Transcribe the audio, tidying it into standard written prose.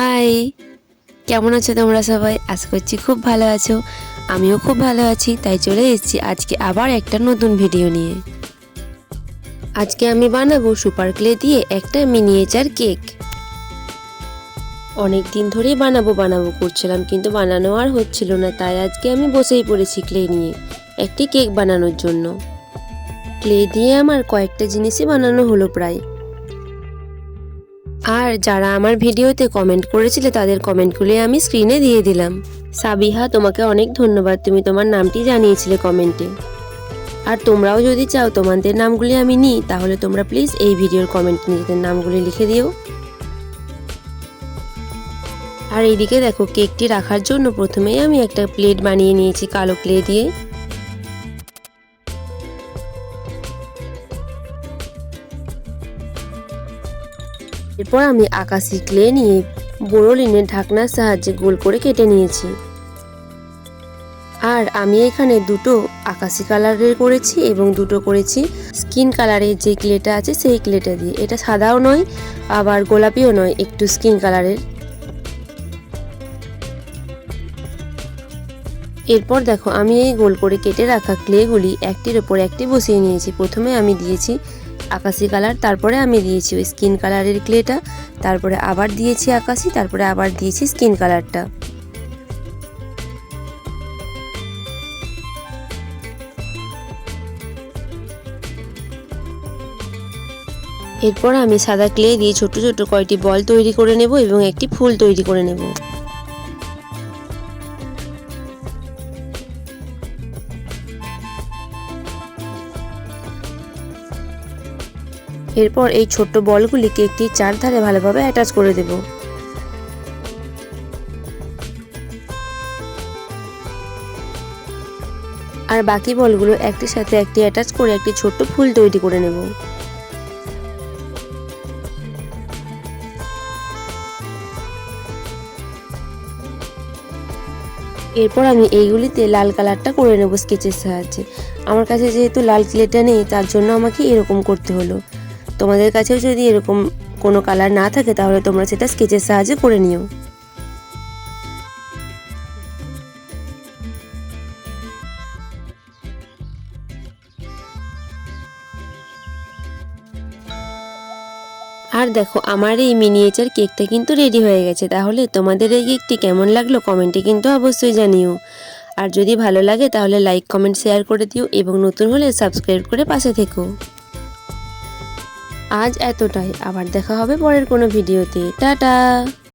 High, কেমন আছো তোমরা সবাই? আশা করছি খুব ভালো আছো। আমিও খুব ভালো আছি, তাই চলে এসেছি আজকে আবার একটা নতুন ভিডিও নিয়ে। আজকে আমি বানাবো সুপার ক্লে দিয়ে একটা মিনিয়েচার কেক। অনেক দিন ধরেই বানাবো করছিলাম, কিন্তু বানানো আর হচ্ছিল না, তাই আজকে আমি বসেই পড়েছি ক্লে নিয়ে একটি কেক বানানোর জন্য। ক্লে দিয়ে আমার কয়েকটা জিনিসই বানানো হলো প্রায়। আর যারা আমার ভিডিওতে কমেন্ট করেছিলে তাদের কমেন্টগুলি আমি স্ক্রিনে দিয়ে দিলাম। সাবিহা, তোমাকে অনেক ধন্যবাদ, তুমি তোমার নামটি জানিয়েছিলে কমেন্টে। আর তোমরাও যদি চাও তোমাদের নামগুলি আমি নিই, তাহলে তোমরা প্লিজ এই ভিডিওর কমেন্টে নিজেদের নামগুলি লিখে দিও। আর এইদিকে দেখো, কেকটি রাখার জন্য প্রথমেই আমি একটা প্লেট বানিয়ে নিয়েছি কালো ক্লে দিয়ে। এরপর আমি আকাশি ক্লে নিয়ে বোরোলিনের ঢাকনার সাহায্যে গোল করে কেটে নিয়েছি। আর আমি এখানে দুটো আকাশি কালারের করেছি এবং দুটো করেছি স্কিন কালারের যে ক্লেটা আছে সেই ক্লেটা দিয়ে। এটা সাদাও নয় আবার গোলাপিও নয়, একটু স্কিন কালারের। এরপর দেখো, আমি এই গোল করে কেটে রাখা ক্লেগুলি একটির ওপর একটি বসিয়ে নিয়েছি। প্রথমে আমি দিয়েছি আকাশি কালার, তারপরে আমি দিয়েছি ওই স্কিন কালারের ক্লেটা, তারপরে আবার দিয়েছি আকাশি, তারপরে আবার দিয়েছি স্কিন কালারটা। এরপর আমি সাদা ক্লে দিয়ে ছোট ছোট কয়টি বল তৈরি করে নেব এবং একটি ফুল তৈরি করে নেব। এরপর এই ছোট্ট বলগুলিকে একটি চারধারে ভালোভাবে অ্যাটাচ করে দেব। আর বাকি বলগুলো একটির সাথে একটি অ্যাটাচ করে একটি ছোট্ট ফুল তৈরি করে নেব। এরপর আমি এইগুলিতে লাল কালারটা করে নেব স্কেচের সাহায্যে। আমার কাছে যেহেতু লাল ক্লেটা নেই, তার জন্য আমাকে এরকম করতে হলো। তোমাদের কাছেও যদি এরকম কোনো কালার না থাকে, তাহলে তোমরা সেটা স্কেচের সাহায্যে করে নিও। আর দেখো, আমার এই মিনিয়েচার কেকটা কিন্তু রেডি হয়ে গেছে। তাহলে তোমাদের এই কেকটি কেমন লাগলো কমেন্টে কিন্তু অবশ্যই জানিও। আর যদি ভালো লাগে তাহলে লাইক কমেন্ট শেয়ার করে দিও এবং নতুন হলে সাবস্ক্রাইব করে পাশে থেকো। আজ এতটাই, আবার দেখা হবে পরের কোনো ভিডিওতে। টাটা।